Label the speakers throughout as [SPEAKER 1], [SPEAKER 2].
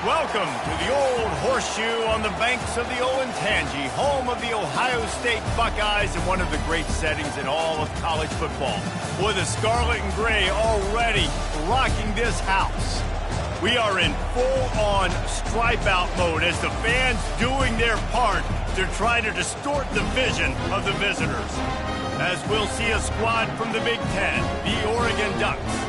[SPEAKER 1] Welcome to the Old Horseshoe on the banks of the Olentangy, home of the Ohio State Buckeyes and one of the great settings in all of college football. Boy, the scarlet and gray already rocking this house. We are in full-on stripe-out mode as the fans doing their part to try to distort the vision of the visitors. As we'll see a squad from the Big Ten, the Oregon Ducks,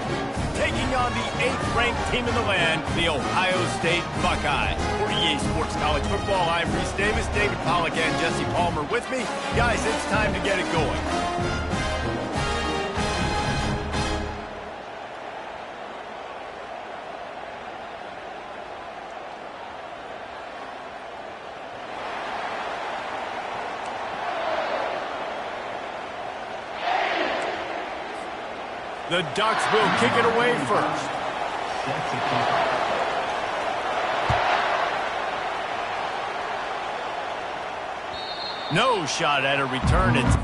[SPEAKER 1] taking on the 8th-ranked team in the land, the Ohio State Buckeyes. For EA Sports College Football, I'm Reese Davis, David Pollack, and Jesse Palmer with me. Guys, it's time to get it going. The Ducks will kick it away first. No shot at a return. It's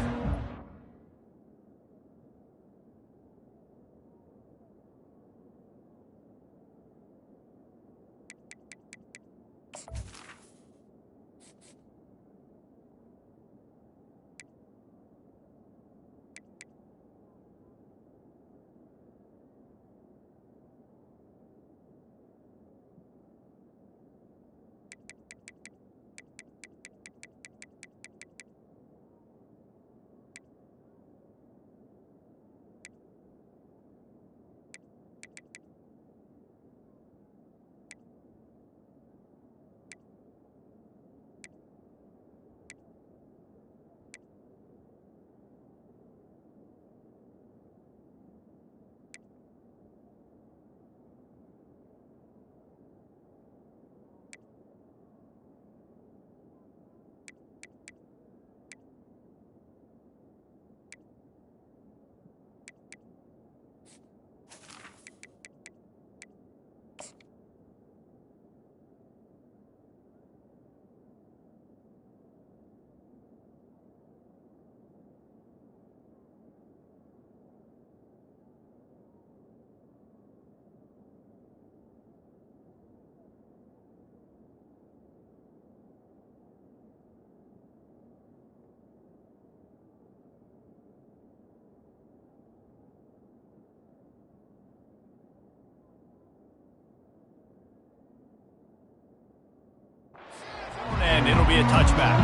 [SPEAKER 1] and it'll be a touchback.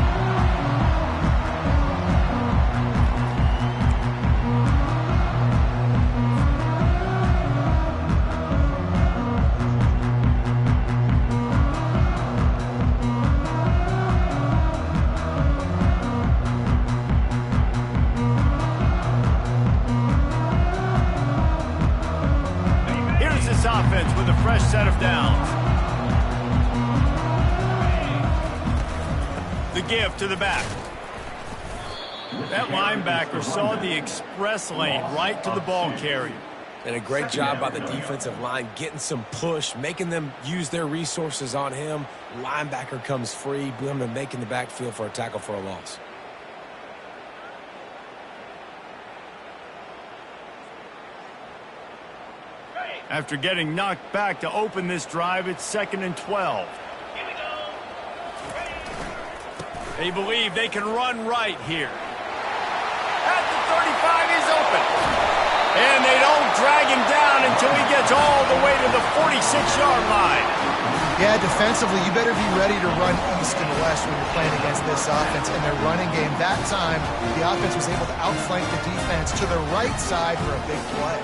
[SPEAKER 1] Here's this offense with a fresh set of downs. The give to the back. That linebacker saw the express lane right to the ball carrier.
[SPEAKER 2] And a great job by the defensive line getting some push, making them use their resources on him. Linebacker comes free, boom, and making the backfield for a tackle for a loss.
[SPEAKER 1] After getting knocked back to open this drive, it's 2nd and 12. They believe they can run right here. At the 35, he's open. And they don't drag him down until he gets all the way to the 46-yard line.
[SPEAKER 3] Yeah, defensively, you better be ready to run east and west when you're playing against this offense and their running game. That time, the offense was able to outflank the defense to the right side for a big play.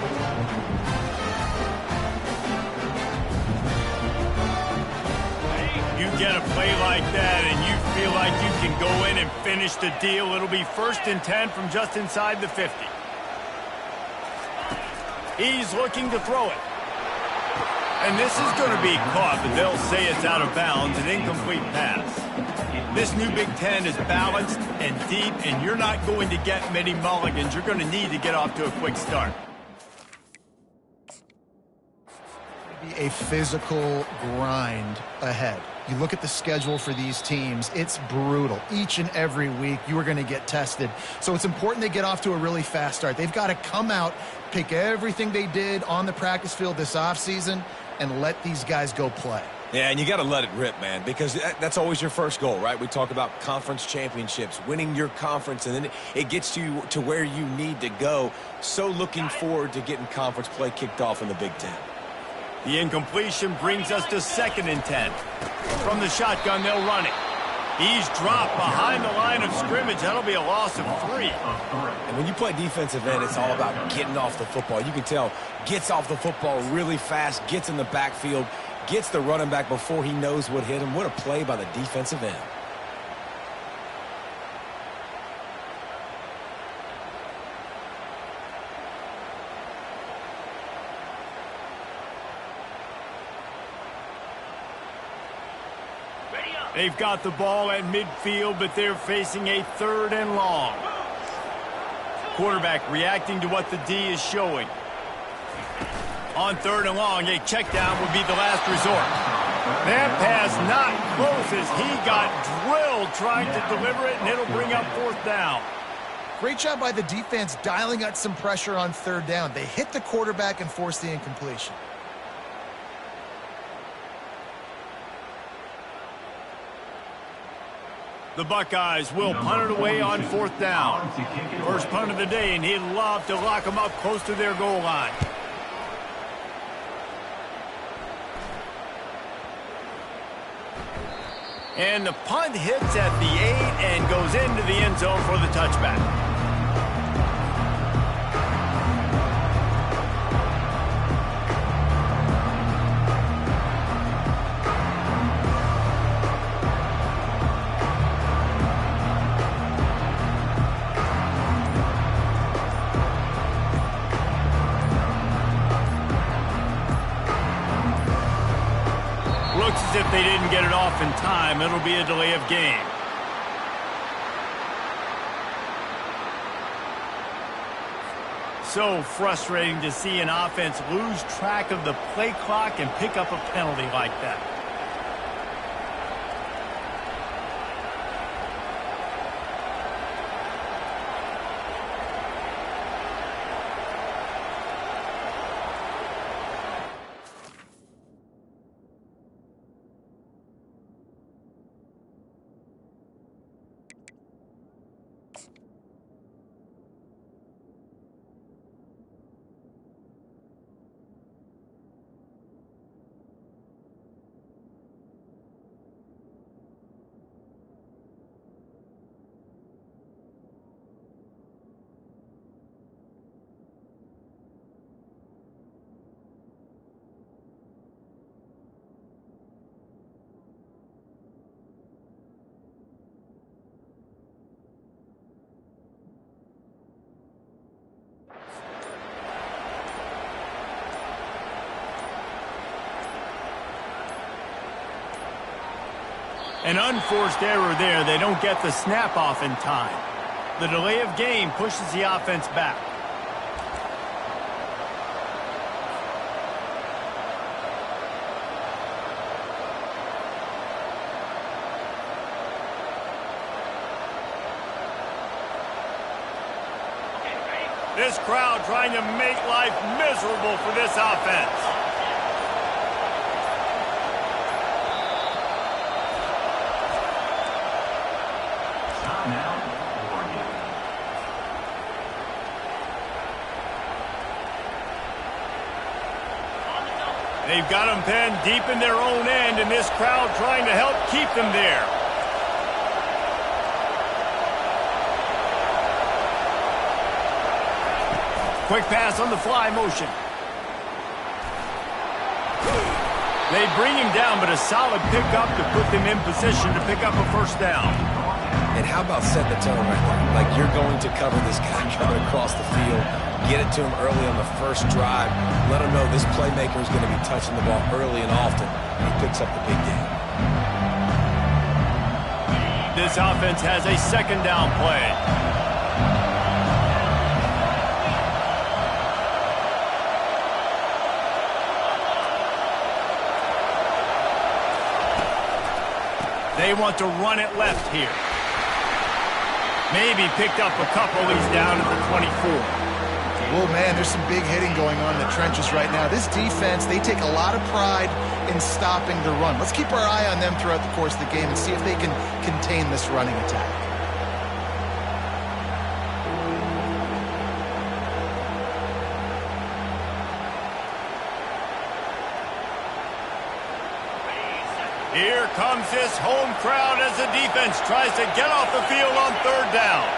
[SPEAKER 1] You get a play like that and you feel like you can go in and finish the deal. It'll be 1st and 10 from just inside the 50. He's looking to throw it. And this is going to be caught, but they'll say it's out of bounds, an incomplete pass. This new Big Ten is balanced and deep, and you're not going to get many mulligans. You're going to need to get off to a quick start.
[SPEAKER 3] A physical grind ahead. You look at the schedule for these teams, it's brutal. Each and every week, you are going to get tested. So it's important they get off to a really fast start. They've got to come out, pick everything they did on the practice field this offseason, and let these guys go play.
[SPEAKER 2] Yeah, and you got to let it rip, man, because that's always your first goal, right? We talk about conference championships, winning your conference, and then it gets you to where you need to go. So looking forward to getting conference play kicked off in the Big Ten.
[SPEAKER 1] The incompletion brings us to 2nd and 10. From the shotgun, they'll run it. He's dropped behind the line of scrimmage. That'll be a loss of 3.
[SPEAKER 2] And when you play defensive end, it's all about getting off the football. You can tell, gets off the football really fast, gets in the backfield, gets the running back before he knows what hit him. What a play by the defensive end.
[SPEAKER 1] They've got the ball at midfield, but they're facing a 3rd and long. Quarterback reacting to what the D is showing. On 3rd and long, a check down would be the last resort. That pass not close as he got drilled trying to deliver it, and it'll bring up 4th down.
[SPEAKER 3] Great job by the defense dialing out some pressure on 3rd down. They hit the quarterback and forced the incompletion.
[SPEAKER 1] The Buckeyes will punt it away on 4th down. First punt of the day, and he'd love to lock them up close to their goal line. And the punt hits at the 8 and goes into the end zone for the touchback. Looks as if they didn't get it off in time. It'll be a delay of game. So frustrating to see an offense lose track of the play clock and pick up a penalty like that. An unforced error there. They don't get the snap off in time. The delay of game pushes the offense back. This crowd trying to make life miserable for this offense. They've got them pinned deep in their own end, and this crowd trying to help keep them there. Quick pass on the fly motion. They bring him down, but a solid pickup to put them in position to pick up a 1st down.
[SPEAKER 2] And how about set the tone right there? Like you're going to cover this guy coming across the field. Get it to him early on the first drive. Let him know this playmaker is going to be touching the ball early and often. And he picks up the big game.
[SPEAKER 1] This offense has a 2nd down play. They want to run it left here. Maybe picked up a couple. He's down at the 24.
[SPEAKER 3] Well, man, there's some big hitting going on in the trenches right now. This defense, they take a lot of pride in stopping the run. Let's keep our eye on them throughout the course of the game and see if they can contain this running attack.
[SPEAKER 1] Here comes this home crowd as the defense tries to get off the field on third down.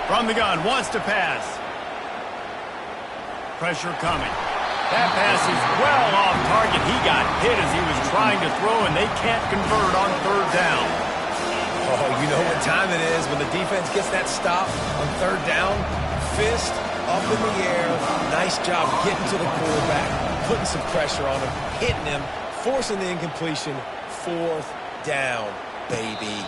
[SPEAKER 1] From the gun, wants to pass. Pressure coming. That pass is well off target. He got hit as he was trying to throw, and they can't convert on third down.
[SPEAKER 2] Oh, you know what time it is when the defense gets that stop on third down. Fist up in the air. Nice job getting to the quarterback, putting some pressure on him, hitting him, forcing the incompletion. Fourth down, baby.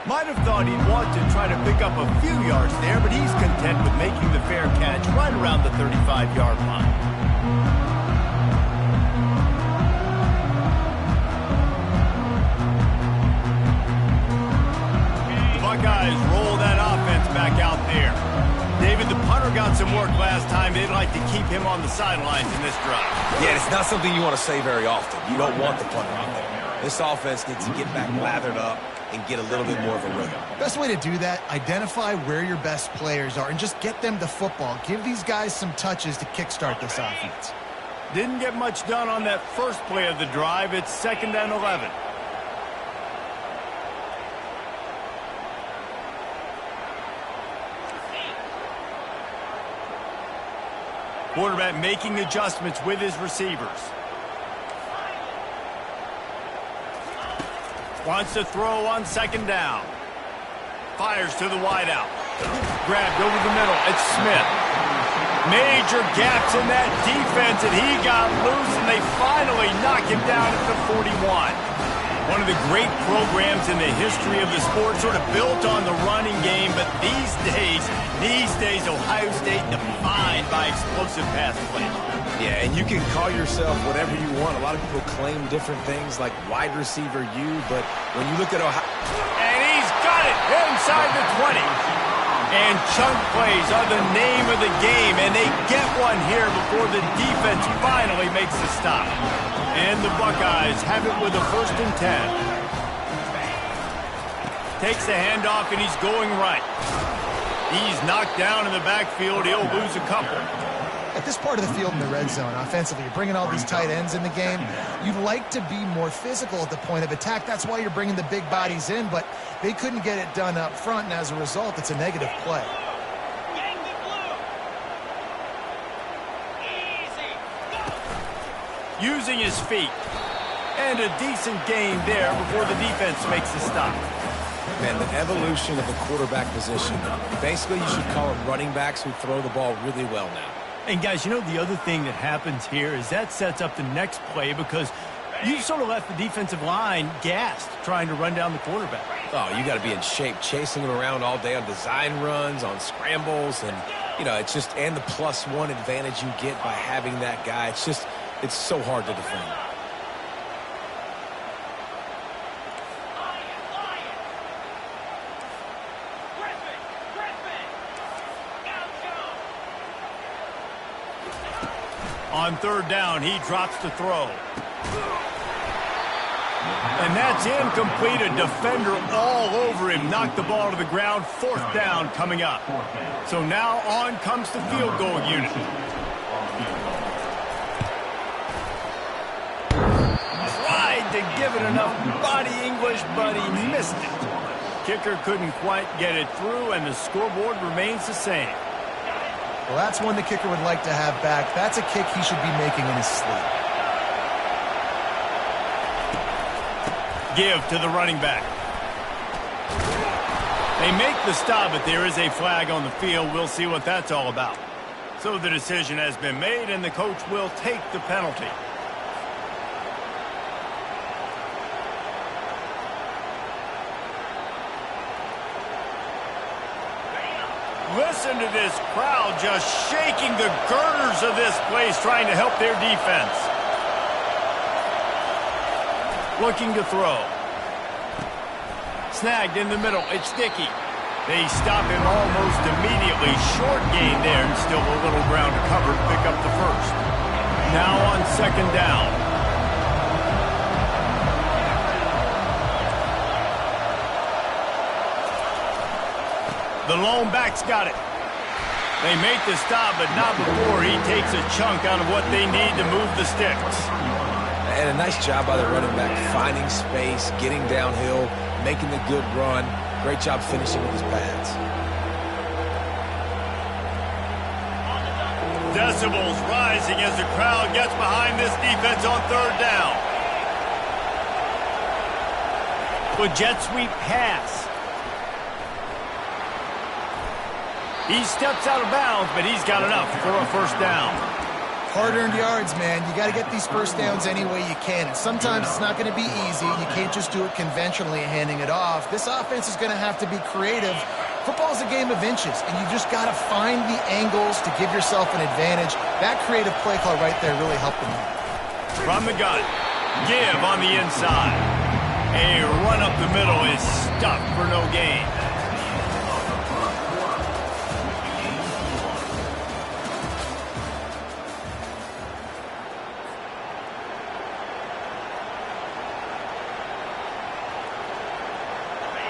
[SPEAKER 1] Might have thought he'd want to try to pick up a few yards there, but he's content with making the fair catch right around the 35-yard line. The Buckeyes roll that offense back out there. David, the punter got some work last time. They'd like to keep him on the sidelines in this drive.
[SPEAKER 2] Yeah, it's not something you want to say very often. You don't want the punter out there. This offense needs to get back lathered up and get a little bit more of a rhythm.
[SPEAKER 3] Best way to do that, identify where your best players are and just get them the football. Give these guys some touches to kickstart this offense.
[SPEAKER 1] Didn't get much done on that first play of the drive. It's 2nd and 11. Quarterback making adjustments with his receivers. Wants to throw on 2nd down. Fires to the wideout. Grabbed over the middle. It's Smith. Major gaps in that defense, and he got loose, and they finally knock him down at the 41. One of the great programs in the history of the sport, sort of built on the running game, but these days, Ohio State defined by explosive pass play.
[SPEAKER 2] Yeah, and you can call yourself whatever you want. A lot of people claim different things like wide receiver U, but when you look at Ohio...
[SPEAKER 1] And he's got it inside the 20. And chunk plays are the name of the game, and they get one here before the defense finally makes the stop. And the Buckeyes have it with a 1st and 10. Takes the handoff, and he's going right. He's knocked down in the backfield. He'll lose a couple.
[SPEAKER 3] At this part of the field in the red zone, offensively, you're bringing all these tight ends in the game. You'd like to be more physical at the point of attack. That's why you're bringing the big bodies in, but they couldn't get it done up front, and as a result, it's a negative play.
[SPEAKER 1] Using his feet. And a decent gain there before the defense makes the stop.
[SPEAKER 2] Man, the evolution of the quarterback position. Basically, you should call them running backs who throw the ball really well now.
[SPEAKER 1] And guys, you know the other thing that happens here is that sets up the next play because you sort of left the defensive line gassed trying to run down the quarterback.
[SPEAKER 2] Oh, you got to be in shape, chasing him around all day on design runs, on scrambles, and, you know, it's just, and the +1 advantage you get by having that guy. It's just, it's so hard to defend.
[SPEAKER 1] On 3rd down, he drops to throw. And that's incomplete. A defender all over him. Knocked the ball to the ground. 4th down coming up. So now on comes the field goal unit. Tried to give it enough body English, but he missed it. Kicker couldn't quite get it through, and the scoreboard remains the same.
[SPEAKER 3] Well, that's one the kicker would like to have back. That's a kick he should be making in his sleep.
[SPEAKER 1] Give to the running back. They make the stop, but there is a flag on the field. We'll see what that's all about. So the decision has been made, and the coach will take the penalty. Listen to this crowd just shaking the girders of this place, trying to help their defense. Looking to throw. Snagged in the middle. It's Dickey. They stop him almost immediately. Short gain there, and still a little ground to cover to pick up the first. Now on second down. The lone back's got it. They make the stop, but not before he takes a chunk out of what they need to move the sticks.
[SPEAKER 2] And a nice job by the running back, finding space, getting downhill, making the good run. Great job finishing with his pads.
[SPEAKER 1] Decibels rising as the crowd gets behind this defense on third down. With jet sweep pass. He steps out of bounds, but he's got enough for a first down.
[SPEAKER 3] Hard-earned yards, man. You got to get these first downs any way you can. And sometimes it's not going to be easy. You can't just do it conventionally handing it off. This offense is going to have to be creative. Football is a game of inches, and you just got to find the angles to give yourself an advantage. That creative play call right there really helped them out.
[SPEAKER 1] From the gun, give on the inside. A run up the middle is stuffed for no gain.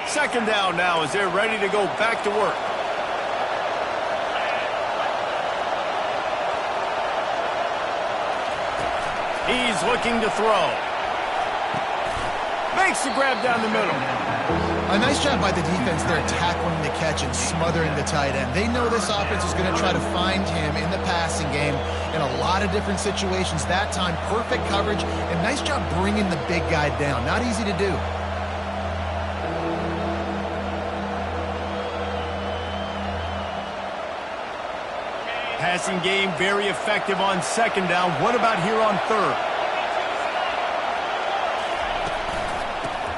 [SPEAKER 1] Second down now as they're ready to go back to work. He's looking to throw. Makes the grab down the middle.
[SPEAKER 3] A nice job by the defense there tackling the catch and smothering the tight end. They know this offense is going to try to find him in the passing game in a lot of different situations. That time, perfect coverage and nice job bringing the big guy down. Not easy to do.
[SPEAKER 1] Passing game very effective on second down. What about here on third?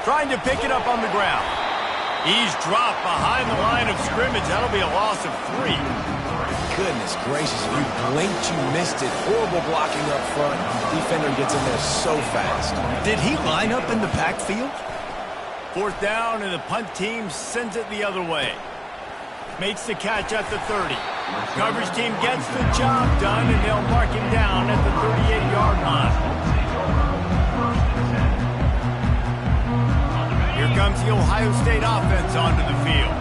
[SPEAKER 1] Trying to pick it up on the ground. He's dropped behind the line of scrimmage. That'll be a loss of 3.
[SPEAKER 2] Goodness gracious, if you blinked, you missed it. Horrible blocking up front. Defender gets in there so fast.
[SPEAKER 1] Did he line up in the backfield? Fourth down, and the punt team sends it the other way. Makes the catch at the 30. Coverage team gets the job done, and they'll mark him down at the 38-yard line. Here comes the Ohio State offense onto the field.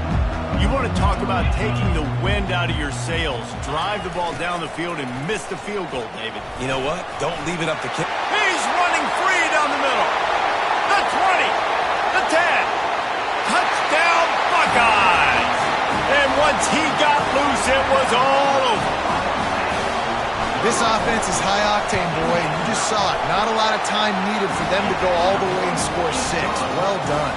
[SPEAKER 1] You want to talk about taking the wind out of your sails. Drive the ball down the field and miss the field goal, David.
[SPEAKER 2] You know what? Don't leave it up to kick.
[SPEAKER 1] He's running free down the middle. The 20, the 10. Touchdown, Buckeyes. And once he got loose, it was all over.
[SPEAKER 3] This offense is high-octane, boy, and you just saw it. Not a lot of time needed for them to go all the way and score 6. Well done.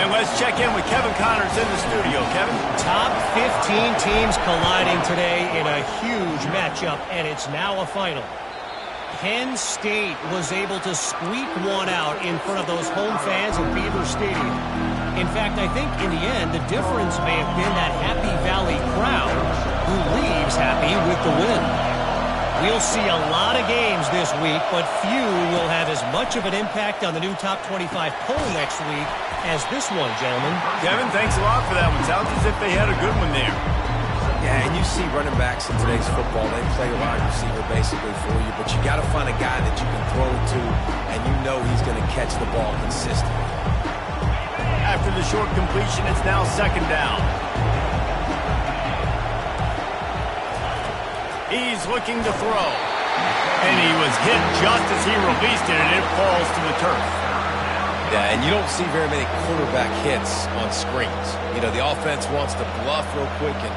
[SPEAKER 1] And let's check in with Kevin Connors in the studio. Kevin?
[SPEAKER 4] Top 15 teams colliding today in a huge matchup, and it's now a final. Penn State was able to squeak one out in front of those home fans at Beaver Stadium. In fact, I think in the end, the difference may have been that Happy Valley crowd who leaves happy with the win. We'll see a lot of games this week, but few will have as much of an impact on the new top 25 poll next week as this one, gentlemen.
[SPEAKER 1] Kevin, thanks a lot for that one. Sounds as if they had a good one there.
[SPEAKER 2] Yeah, and you see running backs in today's football, they play wide receiver basically for you, but you got to find a guy that you can throw it to, and you know he's going to catch the ball consistently.
[SPEAKER 1] After the short completion, it's now second down. He's looking to throw. And he was hit just as he released it, and it falls to the turf.
[SPEAKER 2] Yeah, and you don't see very many quarterback hits on screens. You know, the offense wants to bluff real quick and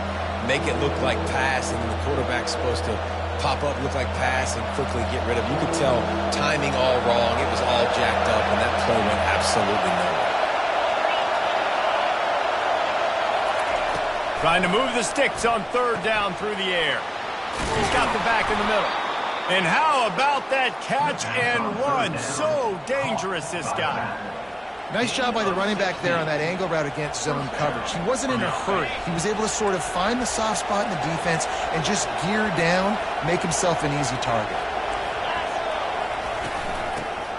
[SPEAKER 2] make it look like pass, and then the quarterback's supposed to pop up, look like pass, and quickly get rid of it. You could tell timing all wrong. It was all jacked up, and that play went absolutely nowhere.
[SPEAKER 1] Trying to move the sticks on third down through the air. He's got the back in the middle. And how about that catch and run? So dangerous, this guy.
[SPEAKER 3] Nice job by the running back there on that angle route against zone coverage. He wasn't in a hurry. He was able to sort of find the soft spot in the defense and just gear down, make himself an easy target.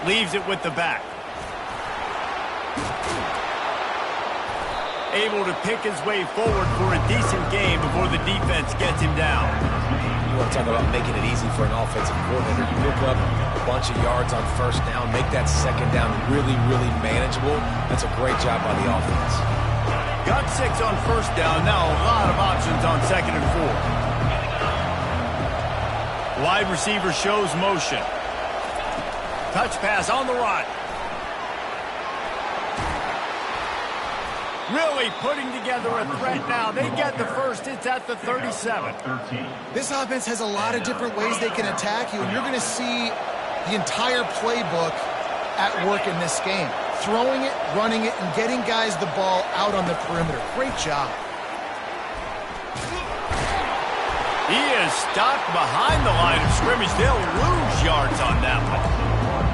[SPEAKER 1] Leaves it with the back. able to pick his way forward for a decent game before the defense gets him down.
[SPEAKER 2] You want to talk about making it easy for an offensive coordinator. You pick up a bunch of yards on first down, make that second down really, really manageable. That's a great job by the offense.
[SPEAKER 1] Got 6 on first down. Now a lot of options on 2nd and 4. Wide receiver shows motion. Touch pass on the run. Really putting together a threat now. They get the first. It's at the 37.
[SPEAKER 3] This offense has a lot of different ways they can attack you, and you're going to see the entire playbook at work in this game. Throwing it, running it, and getting guys the ball out on the perimeter. Great job.
[SPEAKER 1] He is stopped behind the line of scrimmage. They'll lose yards on that one.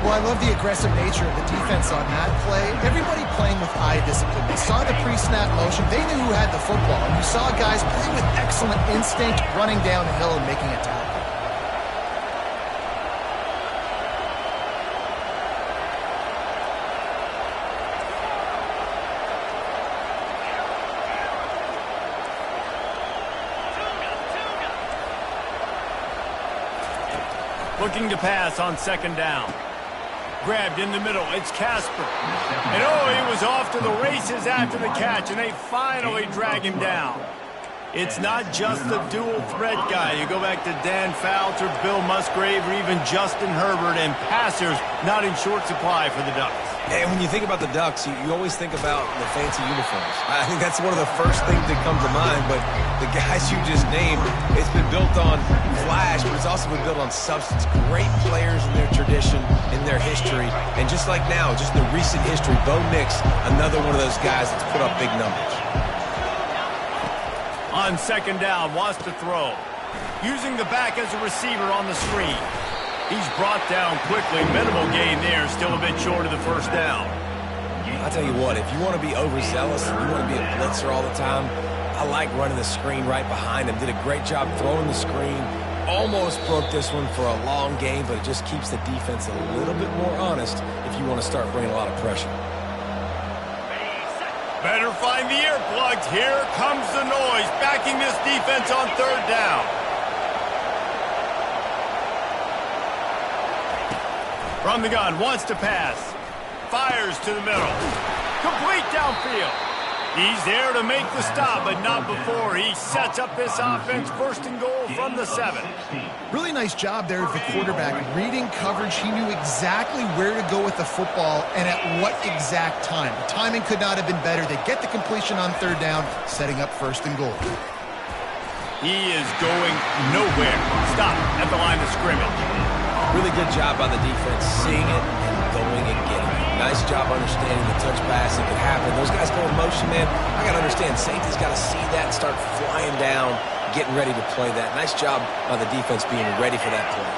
[SPEAKER 3] Well, I love the aggressive nature of the defense on that play. Everybody playing with eye discipline. They saw the pre-snap motion. They knew who had the football. And you saw guys play with excellent instinct, running down the hill and making a tackle.
[SPEAKER 1] Looking to pass on 2nd down. Grabbed in the middle. It's Casper. And he was off to the races after the catch, and they finally drag him down. It's not just the dual threat guy. You go back to Dan Fouts or Bill Musgrave or even Justin Herbert, and passers not in short supply for the Ducks.
[SPEAKER 2] And when you think about the Ducks, you always think about the fancy uniforms. I think that's one of the first things that comes to mind, but the guys you just named, it's been built on flash, but it's also been built on substance. Great players in their tradition, in their history, and just like now, just in the recent history, Bo Nix, another one of those guys that's put up big numbers.
[SPEAKER 1] On 2nd down, wants to throw. Using the back as a receiver on the screen. He's brought down quickly. Minimal gain there. Still a bit short of the first down.
[SPEAKER 2] I'll tell you what, if you want to be overzealous and you want to be a blitzer all the time, I like running the screen right behind him. Did a great job throwing the screen. Almost broke this one for a long game, but it just keeps the defense a little bit more honest if you want to start bringing a lot of pressure.
[SPEAKER 1] Better find the earplugs. Here comes the noise. Backing this defense on 3rd down. From the gun, wants to pass. Fires to the middle. Complete downfield. He's there to make the stop, but not before. He sets up this offense 1st and goal from the 7.
[SPEAKER 3] Really nice job there of the quarterback. Reading coverage, he knew exactly where to go with the football and at what exact time. The timing could not have been better. They get the completion on 3rd down, setting up 1st and goal.
[SPEAKER 1] He is going nowhere. Stop at the line of scrimmage.
[SPEAKER 2] Really good job by the defense, seeing it and going and getting it. Nice job understanding the touch pass that could happen. Those guys go in motion, man. I got to understand, safety's got to see that and start flying down, getting ready to play that. Nice job by the defense being ready for that play.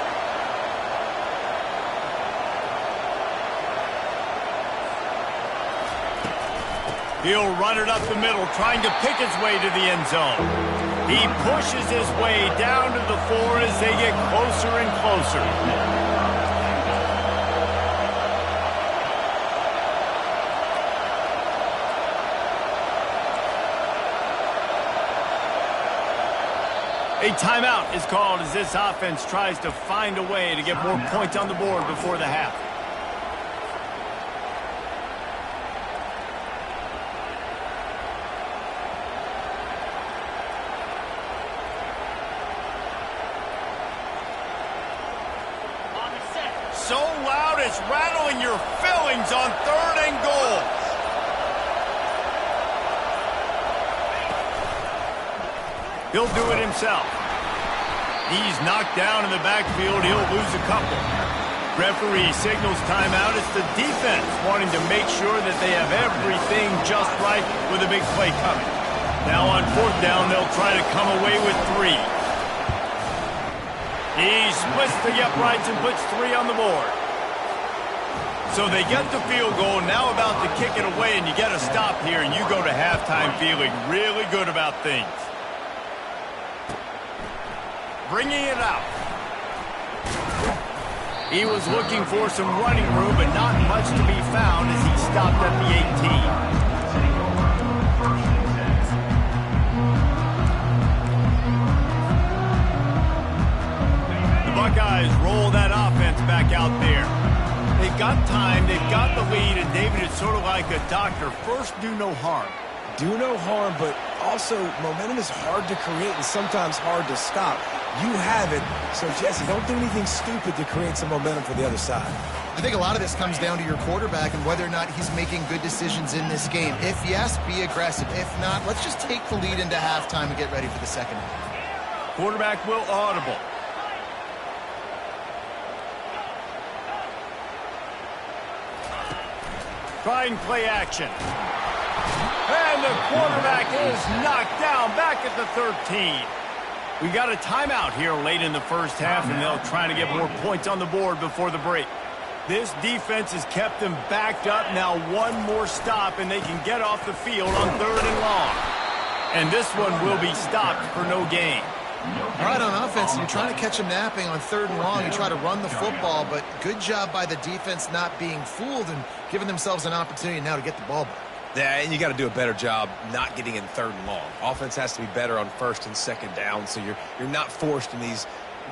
[SPEAKER 1] He'll run it up the middle, trying to pick his way to the end zone. He pushes his way down to the 4 as they get closer and closer. A timeout is called as this offense tries to find a way to get more points on the board before the half. So loud it's rattling your fillings on 3rd and goal. He'll do it himself. He's knocked down in the backfield. He'll lose a couple. Referee signals timeout. It's the defense wanting to make sure that they have everything just right with a big play coming. Now on 4th down, they'll try to come away with 3. He splits the uprights and puts 3 on the board. So they get the field goal, now about to kick it away, and you get a stop here, and you go to halftime feeling really good about things. Bringing it out. He was looking for some running room, but not much to be found as he stopped at the 18. Buckeyes roll that offense back out there. They've got time, they've got the lead, and David, it's sort of like a doctor. First, do no harm.
[SPEAKER 2] Do no harm, but also momentum is hard to create and sometimes hard to stop. You have it, so Jesse, don't do anything stupid to create some momentum for the other side.
[SPEAKER 3] I think a lot of this comes down to your quarterback and whether or not he's making good decisions in this game. If yes, be aggressive. If not, let's just take the lead into halftime and get ready for the second half.
[SPEAKER 1] Quarterback will audible. Trying play action. And the quarterback is knocked down back at the 13. We got a timeout here late in the first half, and they'll try to get more points on the board before the break. This defense has kept them backed up. Now one more stop, and they can get off the field on 3rd and long. And this one will be stopped for no gain.
[SPEAKER 3] All right, on offense, you're trying to catch them napping on 3rd and long. You try to run the football, but good job by the defense not being fooled and giving themselves an opportunity now to get the ball back.
[SPEAKER 2] Yeah, and you got to do a better job not getting in 3rd and long. Offense has to be better on 1st and 2nd down, so you're not forced in these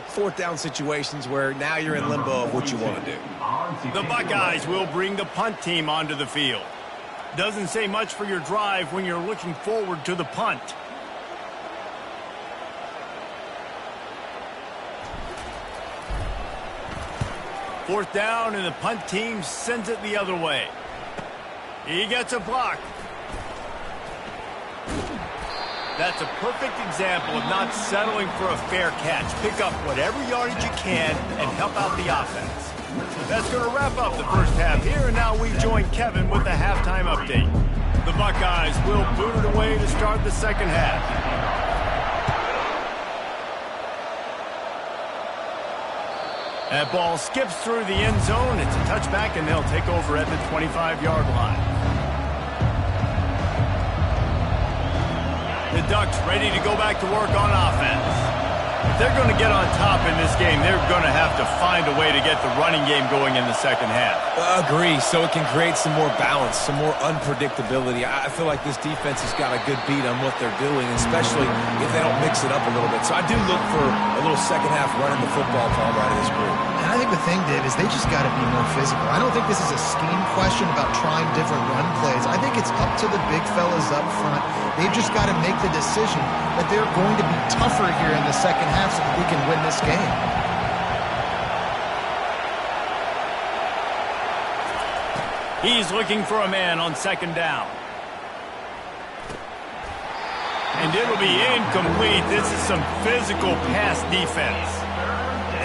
[SPEAKER 2] 4th down situations where now you're in limbo of what you want to do.
[SPEAKER 1] The Buckeyes will bring the punt team onto the field. Doesn't say much for your drive when you're looking forward to the punt. Fourth down, and the punt team sends it the other way. He gets a block. That's a perfect example of not settling for a fair catch. Pick up whatever yardage you can and help out the offense. That's going to wrap up the first half here, and now we join Kevin with the halftime update. The Buckeyes will boot it away to start the second half. That ball skips through the end zone. It's a touchback, and they'll take over at the 25-yard line. The Ducks ready to go back to work on offense. If they're going to get on top in this game, they're going to have to find a way to get the running game going in the second half.
[SPEAKER 2] Agree, so it can create some more balance, some more unpredictability. I feel like this defense has got a good beat on what they're doing, especially if they don't mix it up a little bit. So I do look for a little second half running the football from out of this group.
[SPEAKER 3] And I think the thing, Dave, is they just got to be more physical. I don't think this is a scheme question about trying different run plays. I think it's up to the big fellas up front. They've just got to make the decision that they're going to be tougher here in the second half so that we can win this game.
[SPEAKER 1] He's looking for a man on 2nd down. And it'll be incomplete. This is some physical pass defense.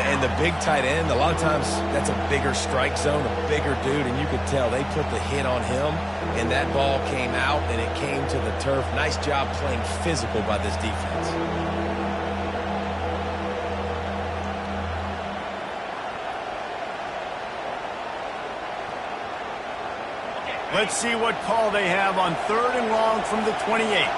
[SPEAKER 2] And the big tight end, a lot of times that's a bigger strike zone, a bigger dude, and you could tell they put the hit on him, and that ball came out, and it came to the turf. Nice job playing physical by this defense.
[SPEAKER 1] Let's see what call they have on 3rd and long from the 28.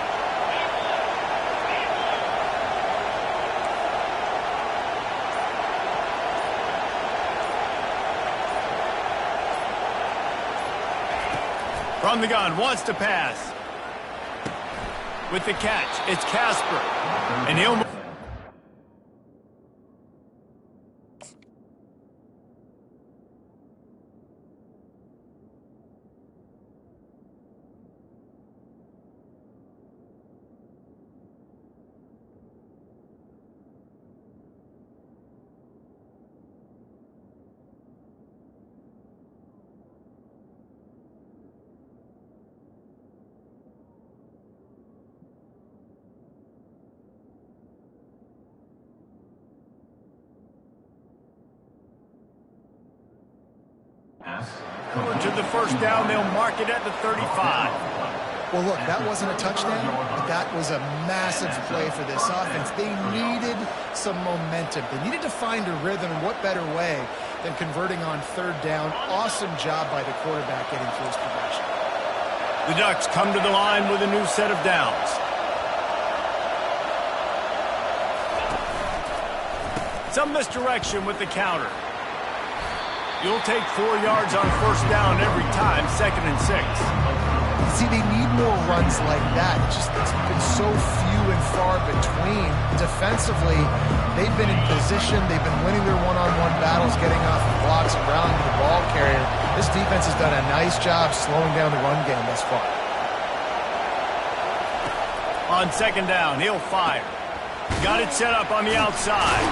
[SPEAKER 1] From the gun, wants to pass. With the catch, it's Casper. And he'll move. To the first down, they'll mark it at the 35.
[SPEAKER 3] Well, look, that wasn't a touchdown, but that was a massive play for this offense. They needed some momentum. They needed to find a rhythm, and what better way than converting on 3rd down. Awesome job by the quarterback getting through his progression.
[SPEAKER 1] The Ducks come to the line with a new set of downs. Some misdirection with the counter. You'll take 4 yards on 1st down every time, 2nd and 6.
[SPEAKER 3] See, they need more runs like that. It's been so few and far between. defensively, they've been in position. They've been winning their one-on-one battles, getting off the blocks and rallying to the ball carrier. This defense has done a nice job slowing down the run game thus far.
[SPEAKER 1] On second down, he'll fire. Got it set up on the outside.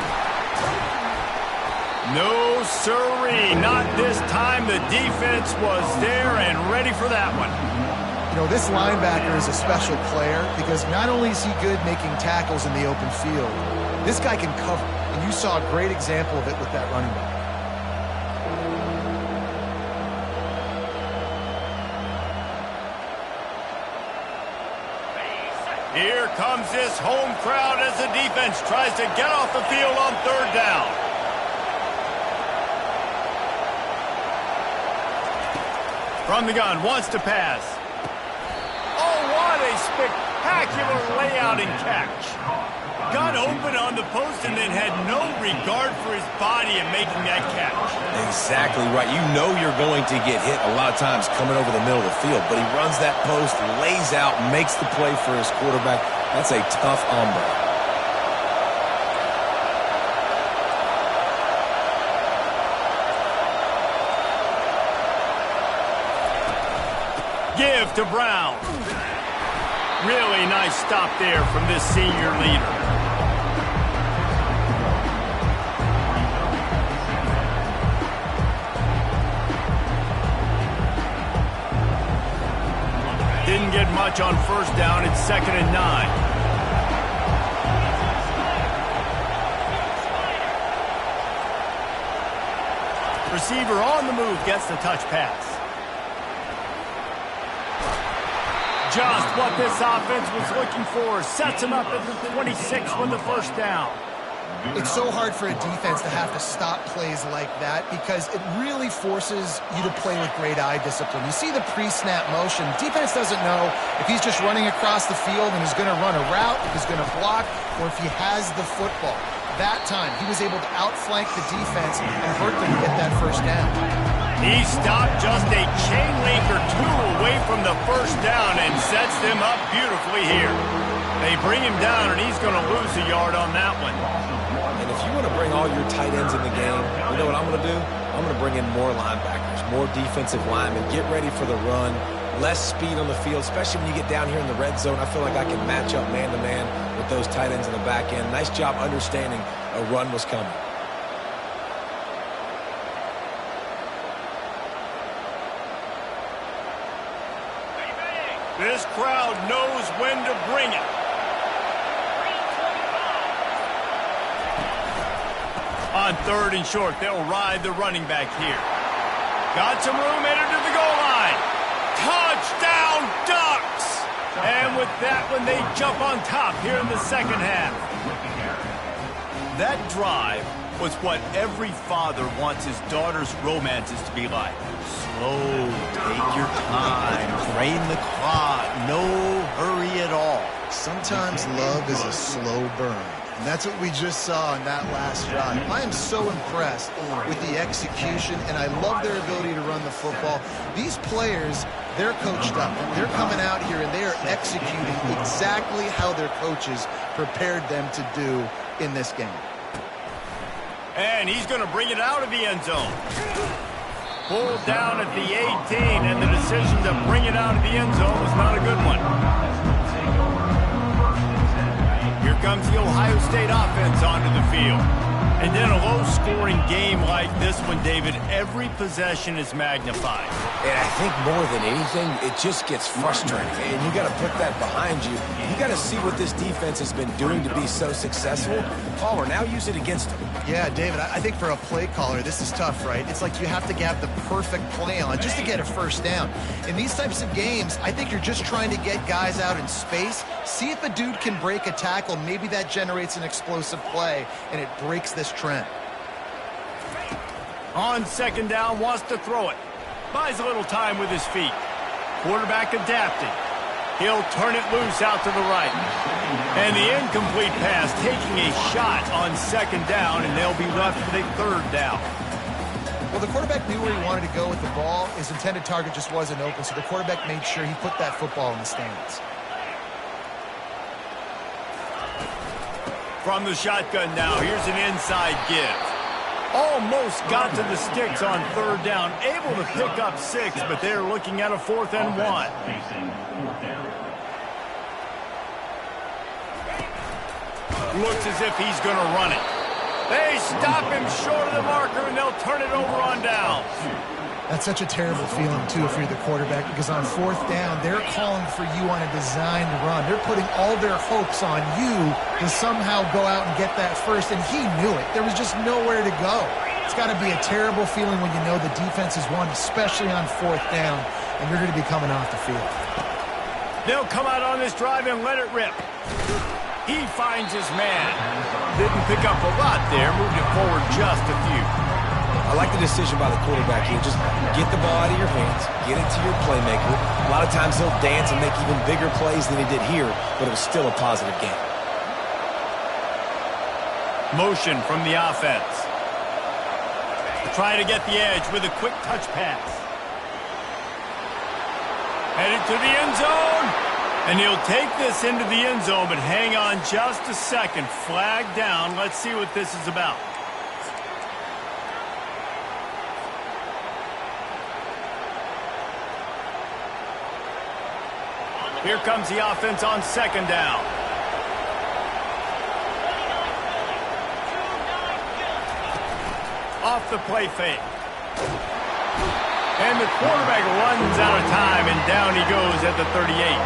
[SPEAKER 1] No siree, not this time. The defense was there and ready for that one.
[SPEAKER 3] You know, this linebacker is a special player because not only is he good making tackles in the open field, this guy can cover. And you saw a great example of it with that running back.
[SPEAKER 1] Here comes this home crowd as the defense tries to get off the field on third down. From the gun, wants to pass. Oh, what a spectacular layout and catch. Got open on the post and then had no regard for his body in making that catch.
[SPEAKER 2] Exactly right. You know you're going to get hit a lot of times coming over the middle of the field, but he runs that post, lays out, makes the play for his quarterback. That's a tough hombre.
[SPEAKER 1] Give to Brown. Really nice stop there from this senior leader. Didn't get much on first down. It's 2nd and 9. Receiver on the move gets the touch pass. Just what this offense was looking for. Sets him up at the 26 with the first down.
[SPEAKER 3] It's so hard for a defense to have to stop plays like that because it really forces you to play with great eye discipline. You see the pre-snap motion. Defense doesn't know if he's just running across the field and is going to run a route, if he's going to block, or if he has the football. That time, he was able to outflank the defense and hurt them to get that first down.
[SPEAKER 1] He stopped just a chain link or two away from the first down and sets them up beautifully here. They bring him down, and he's going to lose a yard on that one.
[SPEAKER 2] And if you want to bring all your tight ends in the game, you know what I'm going to do? I'm going to bring in more linebackers, more defensive linemen, get ready for the run, less speed on the field, especially when you get down here in the red zone. I feel like I can match up man-to-man with those tight ends in the back end. Nice job understanding a run was coming.
[SPEAKER 1] This crowd knows when to bring it. On 3rd and short, they'll ride the running back here. Got some room, entered to the goal line. Touchdown, Ducks! And with that one, they jump on top here in the second half. That drive was what every father wants his daughter's romances to be like. Slow, take your time, drain the clock, no hurry at all.
[SPEAKER 3] Sometimes love is a slow burn. And that's what we just saw in that last drive. I am so impressed with the execution, and I love their ability to run the football. These players, they're coached up. They're coming out here, and they are executing exactly how their coaches prepared them to do in this game.
[SPEAKER 1] And he's going to bring it out of the end zone. Pulled down at the 18, and the decision to bring it out of the end zone was not a good one. Here comes the Ohio State offense onto the field. And in a low-scoring game like this one, David, every possession is magnified.
[SPEAKER 2] And I think more than anything, it just gets frustrating. And you got to put that behind you. You got to see what this defense has been doing to be so successful. Palmer, now use it against them.
[SPEAKER 3] Yeah, David, I think for a play caller, this is tough, right? It's like you have to have the perfect play on just to get a first down. In these types of games, I think you're just trying to get guys out in space, see if a dude can break a tackle. Maybe that generates an explosive play, and it breaks this trend.
[SPEAKER 1] On second down, wants to throw it. Buys a little time with his feet. Quarterback adapting. He'll turn it loose out to the right. And the incomplete pass taking a shot on second down, and they'll be left with a third down.
[SPEAKER 3] Well, the quarterback knew where he wanted to go with the ball. His intended target just wasn't open, so the quarterback made sure he put that football in the stands.
[SPEAKER 1] From the shotgun now, here's an inside give. Almost got to the sticks on third down. Able to pick up 6, but they're looking at a 4th and 1. Looks as if he's going to run it. They stop him short of the marker, and they'll turn it over on downs.
[SPEAKER 3] That's such a terrible feeling, too, if you're the quarterback, because on 4th down, they're calling for you on a designed run. They're putting all their hopes on you to somehow go out and get that first, and he knew it. There was just nowhere to go. It's got to be a terrible feeling when you know the defense has won, especially on 4th down, and you're going to be coming off the field.
[SPEAKER 1] They'll come out on this drive and let it rip. He finds his man. Didn't pick up a lot there, moved it forward just a few.
[SPEAKER 2] I like the decision by the quarterback here. Just get the ball out of your hands, get it to your playmaker. A lot of times he'll dance and make even bigger plays than he did here, but it was still a positive game.
[SPEAKER 1] Motion from the offense. Try to get the edge with a quick touch pass. Headed to the end zone. And he'll take this into the end zone, but hang on just a second. Flag down. Let's see what this is about. Here comes the offense on 2nd down. Off the play fake. And the quarterback runs out of time, and down he goes at the 38.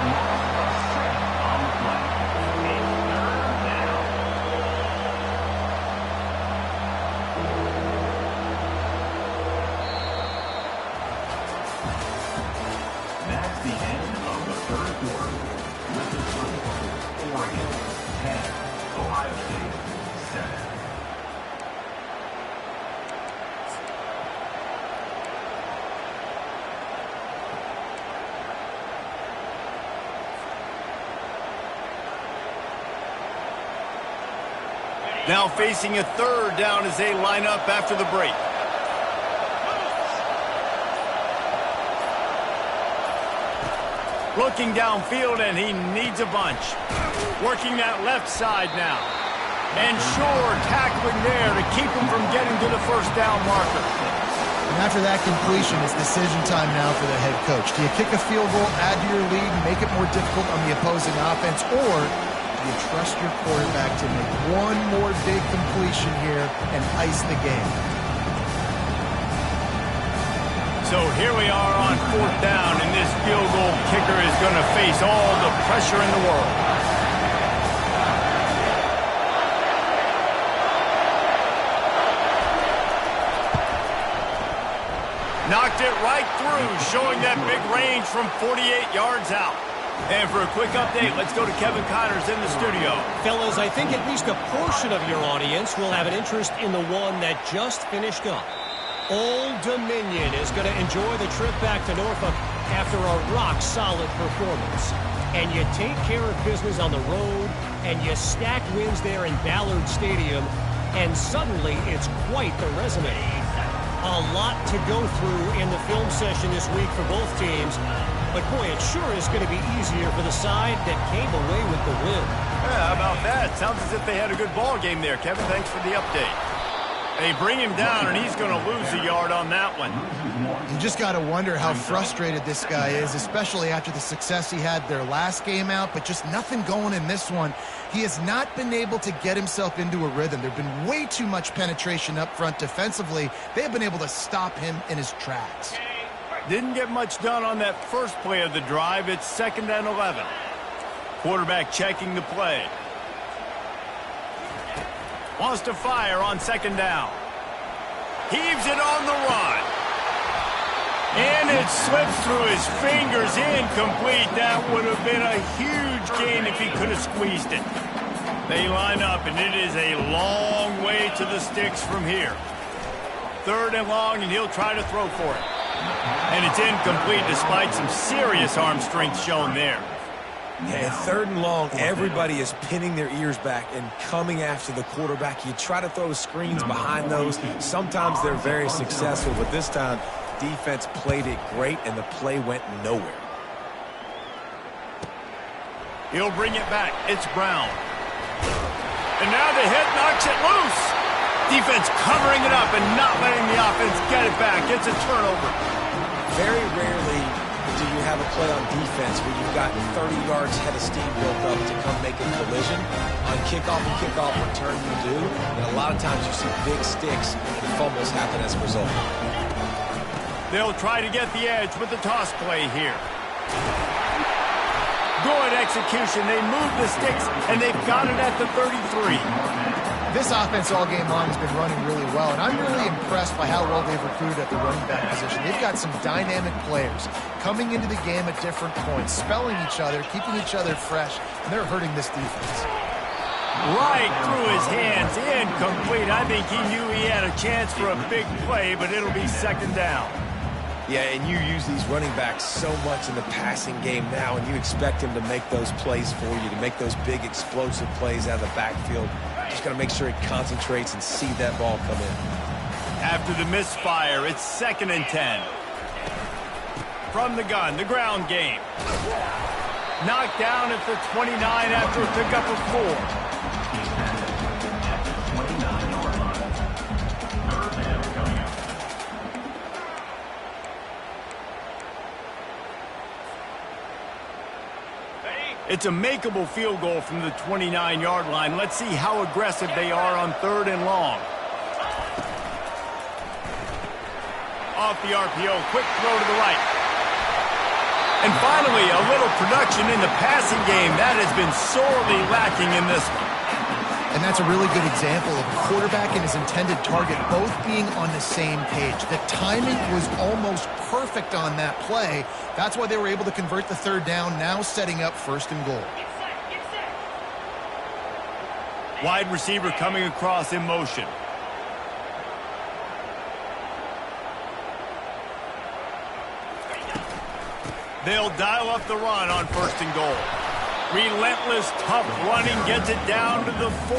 [SPEAKER 1] Now facing a 3rd down as they line up after the break. Looking downfield, and he needs a bunch. Working that left side now. And sure, tackling there to keep him from getting to the 1st down marker.
[SPEAKER 3] And after that completion, it's decision time now for the head coach. Do you kick a field goal, add to your lead, and make it more difficult on the opposing offense, or you trust your quarterback to make one more big completion here and ice the game?
[SPEAKER 1] So here we are on 4th down, and this field goal kicker is going to face all the pressure in the world. Knocked it right through, showing that big range from 48 yards out. And for a quick update, let's go to Kevin Connors in the studio.
[SPEAKER 4] Fellas, I think at least a portion of your audience will have an interest in the one that just finished up. Old Dominion is going to enjoy the trip back to Norfolk after a rock-solid performance. And you take care of business on the road, and you stack wins there in Ballard Stadium, and suddenly it's quite the resume. A lot to go through in the film session this week for both teams. But, boy, it sure is going to be easier for the side that came away with the win.
[SPEAKER 1] Yeah, how about that? Sounds as if they had a good ball game there, Kevin. Thanks for the update. They bring him down, and he's going to lose a yard on that one.
[SPEAKER 3] You just got to wonder how frustrated this guy is, especially after the success he had their last game out, but just nothing going in this one. He has not been able to get himself into a rhythm. There's been way too much penetration up front defensively. They've been able to stop him in his tracks.
[SPEAKER 1] Didn't get much done on that first play of the drive. It's 2nd and 11. Quarterback checking the play. Wants to fire on 2nd down. Heaves it on the run. And it slips through his fingers, incomplete. That would have been a huge gain if he could have squeezed it. They line up, and it is a long way to the sticks from here. 3rd and long, and he'll try to throw for it. And it's incomplete despite some serious arm strength shown there.
[SPEAKER 2] Yeah, 3rd and long, everybody is pinning their ears back and coming after the quarterback. You try to throw screens behind those. Sometimes they're very successful, but this time, defense played it great, and the play went nowhere.
[SPEAKER 1] He'll bring it back. It's Brown. And now the hit knocks it loose. Defense covering it up and not letting the offense get it back. It's a turnover.
[SPEAKER 2] Very rarely do you have a play on defense where you've got 30 yards head of steam built up to come make a collision. On kickoff and kickoff return you do, and a lot of times you see big sticks and fumbles happen as a result.
[SPEAKER 1] They'll try to get the edge with the toss play here. Good execution. They move the sticks, and they've got it at the 33.
[SPEAKER 3] This offense all game long has been running really well, and I'm really impressed by how well they've recruited at the running back position. They've got some dynamic players coming into the game at different points, spelling each other, keeping each other fresh, and they're hurting this defense.
[SPEAKER 1] Right through his hands, incomplete. I think he knew he had a chance for a big play, but it'll be second down.
[SPEAKER 2] Yeah, and you use these running backs so much in the passing game now, and you expect him to make those plays for you, to make those big explosive plays out of the backfield. Just got to make sure he concentrates and see that ball come in.
[SPEAKER 1] After the misfire, it's 2nd and 10. From the gun, the ground game. Knocked down at the 29 after a pickup of 4. It's a makeable field goal from the 29-yard line. Let's see how aggressive they are on 3rd and long. Off the RPO, quick throw to the right. And finally, a little production in the passing game. That has been sorely lacking in this one.
[SPEAKER 3] And that's a really good example of a quarterback and his intended target both being on the same page. The timing was almost perfect on that play. That's why they were able to convert the 3rd down, now setting up 1st and goal.
[SPEAKER 1] Wide receiver coming across in motion. They'll dial up the run on 1st and goal. Relentless, tough running gets it down to the 4.